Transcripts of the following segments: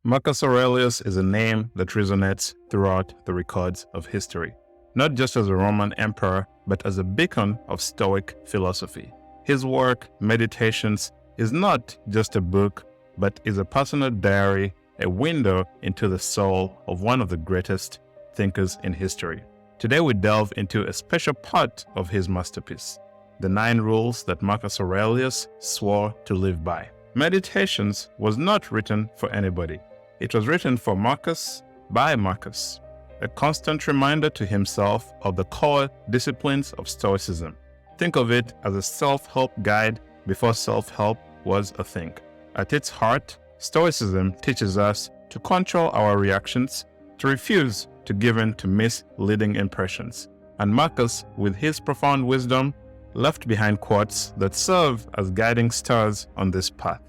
Marcus Aurelius is a name that resonates throughout the records of history, not just as a Roman emperor, but as a beacon of Stoic philosophy. His work, Meditations, is not just a book, but is a personal diary, a window into the soul of one of the greatest thinkers in history. Today we delve into a special part of his masterpiece, the 9 rules that Marcus Aurelius swore to live by. Meditations was not written for anybody. It was written for Marcus by Marcus, a constant reminder to himself of the core disciplines of Stoicism. Think of it as a self-help guide before self-help was a thing. At its heart, Stoicism teaches us to control our reactions, to refuse to give in to misleading impressions. And Marcus, with his profound wisdom, left behind quotes that serve as guiding stars on this path.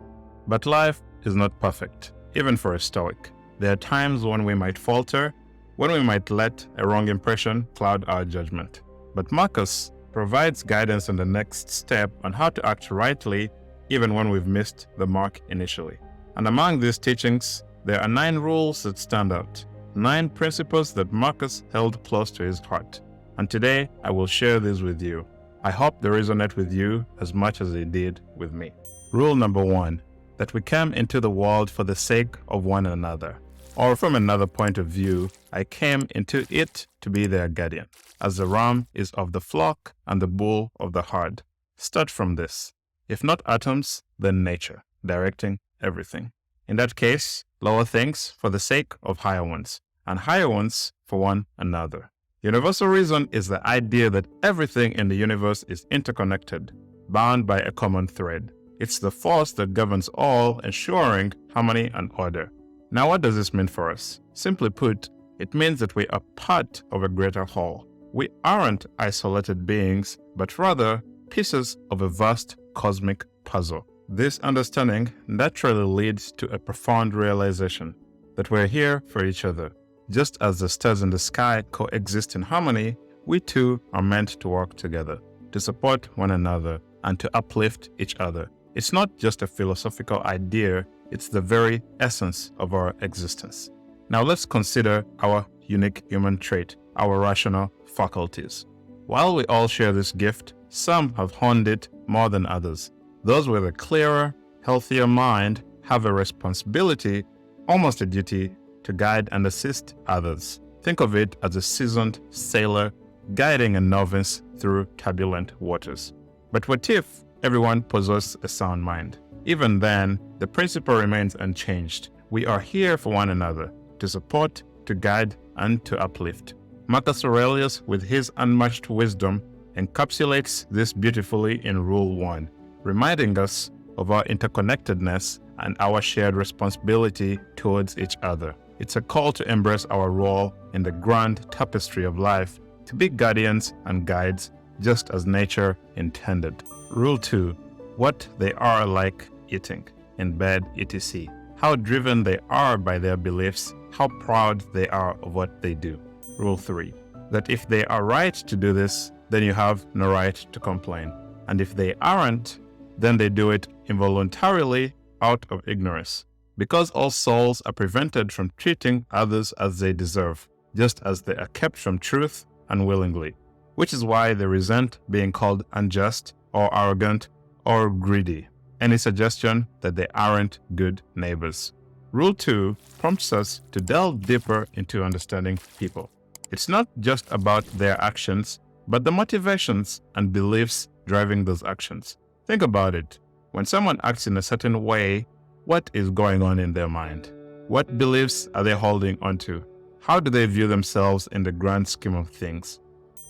But life is not perfect, even for a Stoic. There are times when we might falter, when we might let a wrong impression cloud our judgment. But Marcus provides guidance on the next step on how to act rightly even when we've missed the mark initially. And among these teachings, there are 9 rules that stand out, 9 principles that Marcus held close to his heart. And today, I will share these with you. I hope they resonate with you as much as they did with me. Rule number 1, that we came into the world for the sake of one another. Or from another point of view, I came into it to be their guardian, as the ram is of the flock and the bull of the herd. Start from this. If not atoms, then nature, directing everything. In that case, lower things for the sake of higher ones, and higher ones for one another. Universal reason is the idea that everything in the universe is interconnected, bound by a common thread. It's the force that governs all, ensuring harmony and order. Now, what does this mean for us? Simply put, it means that we are part of a greater whole. We aren't isolated beings, but rather pieces of a vast cosmic puzzle. This understanding naturally leads to a profound realization that we're here for each other. Just as the stars in the sky coexist in harmony, we too are meant to work together, to support one another, and to uplift each other. It's not just a philosophical idea, it's the very essence of our existence. Now let's consider our unique human trait, our rational faculties. While we all share this gift, some have honed it more than others. Those with a clearer, healthier mind have a responsibility, almost a duty, to guide and assist others. Think of it as a seasoned sailor guiding a novice through turbulent waters. But what if everyone possesses a sound mind? Even then, the principle remains unchanged. We are here for one another, to support, to guide, and to uplift. Marcus Aurelius, with his unmatched wisdom, encapsulates this beautifully in Rule 1, reminding us of our interconnectedness and our shared responsibility towards each other. It's a call to embrace our role in the grand tapestry of life, to be guardians and guides, just as nature intended. Rule 2, what they are like eating, in bed, etc. How driven they are by their beliefs, how proud they are of what they do. Rule 3, that if they are right to do this, then you have no right to complain. And if they aren't, then they do it involuntarily out of ignorance. Because all souls are prevented from treating others as they deserve, just as they are kept from truth unwillingly, which is why they resent being called unjust or arrogant or greedy. Any suggestion that they aren't good neighbors. Rule 2 prompts us to delve deeper into understanding people. It's not just about their actions, but the motivations and beliefs driving those actions. Think about it. When someone acts in a certain way, what is going on in their mind? What beliefs are they holding onto? How do they view themselves in the grand scheme of things?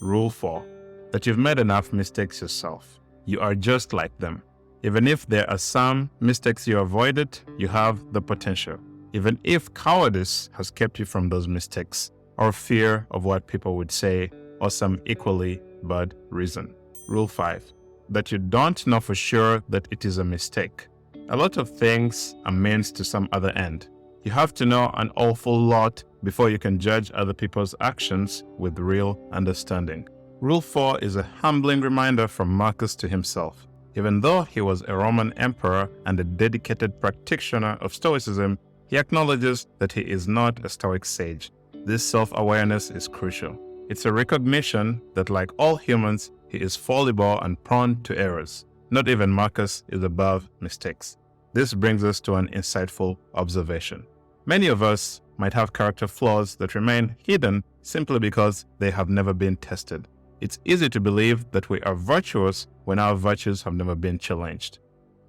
Rule 4, that you've made enough mistakes yourself. You are just like them. Even if there are some mistakes you avoided, you have the potential. Even if cowardice has kept you from those mistakes, or fear of what people would say, or some equally bad reason. Rule 5, that you don't know for sure that it is a mistake. A lot of things are means to some other end. You have to know an awful lot before you can judge other people's actions with real understanding. Rule 4 is a humbling reminder from Marcus to himself. Even though he was a Roman emperor and a dedicated practitioner of Stoicism, He acknowledges that he is not a Stoic sage. This self-awareness is crucial. It's a recognition that, like all humans, he is fallible and prone to errors. Not even Marcus is above mistakes. This brings us to an insightful observation. Many of us might have character flaws that remain hidden simply because they have never been tested. It's easy to believe that we are virtuous when our virtues have never been challenged.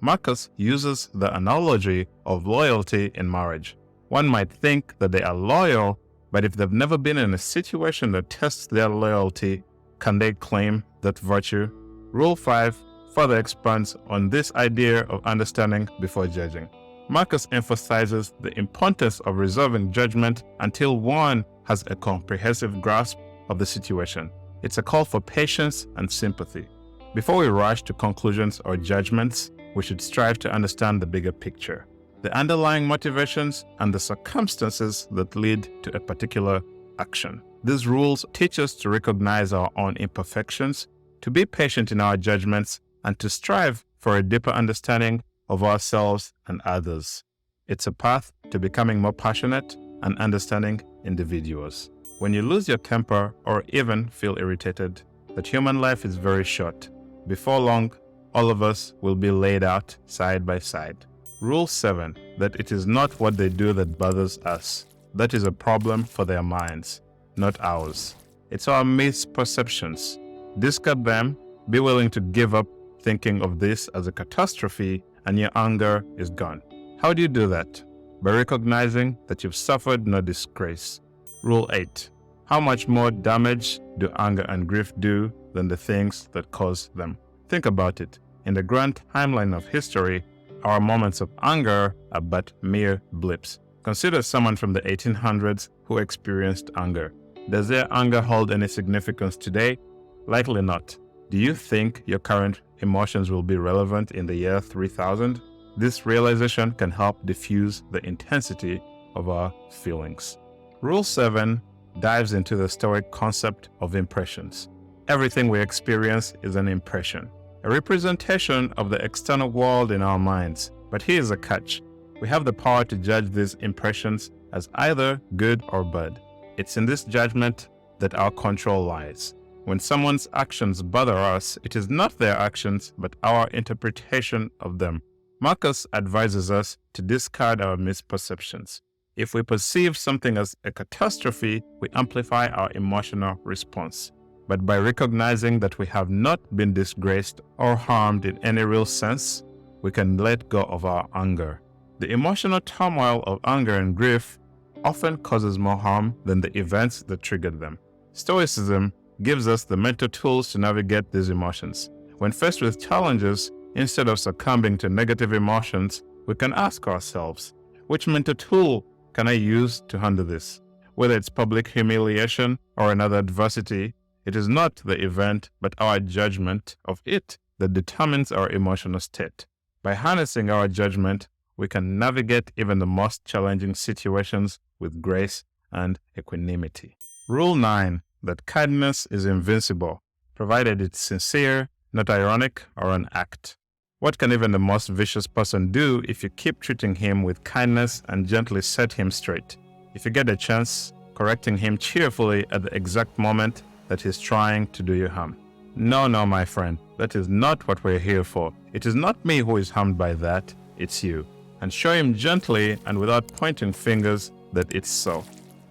Marcus uses the analogy of loyalty in marriage. One might think that they are loyal, but if they've never been in a situation that tests their loyalty, can they claim that virtue? Rule 5 further expands on this idea of understanding before judging. Marcus emphasizes the importance of reserving judgment until one has a comprehensive grasp of the situation. It's a call for patience and sympathy. Before we rush to conclusions or judgments, we should strive to understand the bigger picture, the underlying motivations and the circumstances that lead to a particular action. These rules teach us to recognize our own imperfections, to be patient in our judgments, and to strive for a deeper understanding of ourselves and others. It's a path to becoming more passionate and understanding individuals. When you lose your temper or even feel irritated, that human life is very short. Before long, all of us will be laid out side by side. Rule 7, that it is not what they do that bothers us. That is a problem for their minds, not ours. It's our misperceptions. Discard them, be willing to give up thinking of this as a catastrophe, and your anger is gone. How do you do that? By recognizing that you've suffered no disgrace. Rule 8. How much more damage do anger and grief do than the things that cause them? Think about it. In the grand timeline of history, our moments of anger are but mere blips. Consider someone from the 1800s who experienced anger. Does their anger hold any significance today? Likely not. Do you think your current emotions will be relevant in the year 3000? This realization can help diffuse the intensity of our feelings. Rule 7 dives into the Stoic concept of impressions. Everything we experience is an impression, a representation of the external world in our minds. But here's a catch. We have the power to judge these impressions as either good or bad. It's in this judgment that our control lies. When someone's actions bother us, it is not their actions, but our interpretation of them. Marcus advises us to discard our misperceptions. If we perceive something as a catastrophe, we amplify our emotional response. But by recognizing that we have not been disgraced or harmed in any real sense, we can let go of our anger. The emotional turmoil of anger and grief often causes more harm than the events that triggered them. Stoicism gives us the mental tools to navigate these emotions. When faced with challenges, instead of succumbing to negative emotions, we can ask ourselves, which mental tool can I use to handle this? Whether it's public humiliation or another adversity, it is not the event, but our judgment of it that determines our emotional state. By harnessing our judgment, we can navigate even the most challenging situations with grace and equanimity. Rule 9, that kindness is invincible, provided it's sincere, not ironic, or an act. What can even the most vicious person do if you keep treating him with kindness and gently set him straight? If you get a chance, correcting him cheerfully at the exact moment that he's trying to do you harm. No, my friend, that is not what we're here for. It is not me who is harmed by that, it's you. And show him gently and without pointing fingers that it's so.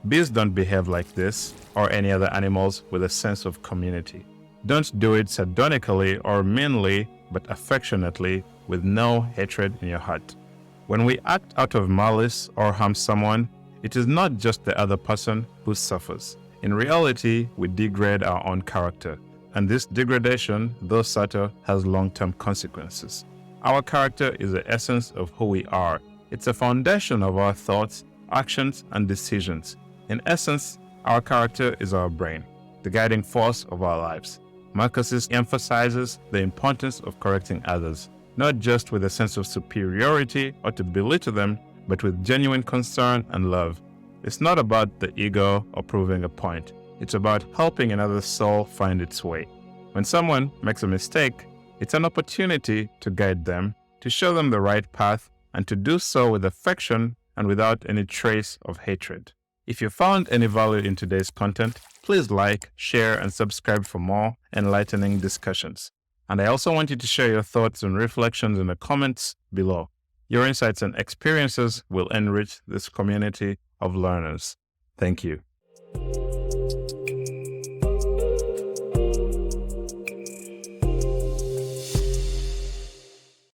Bees don't behave like this, or any other animals with a sense of community. Don't do it sardonically or meanly, but affectionately, with no hatred in your heart. When we act out of malice or harm someone, it is not just the other person who suffers. In reality, we degrade our own character, and this degradation, though subtle, has long-term consequences. Our character is the essence of who we are. It's a foundation of our thoughts, actions, and decisions. In essence, our character is our brain, the guiding force of our lives. Marcus emphasizes the importance of correcting others, not just with a sense of superiority or to belittle them, but with genuine concern and love. It's not about the ego or proving a point. It's about helping another soul find its way. When someone makes a mistake, it's an opportunity to guide them, to show them the right path, and to do so with affection and without any trace of hatred. If you found any value in today's content, please like, share, and subscribe for more enlightening discussions. And I also want you to share your thoughts and reflections in the comments below. Your insights and experiences will enrich this community of learners. Thank you.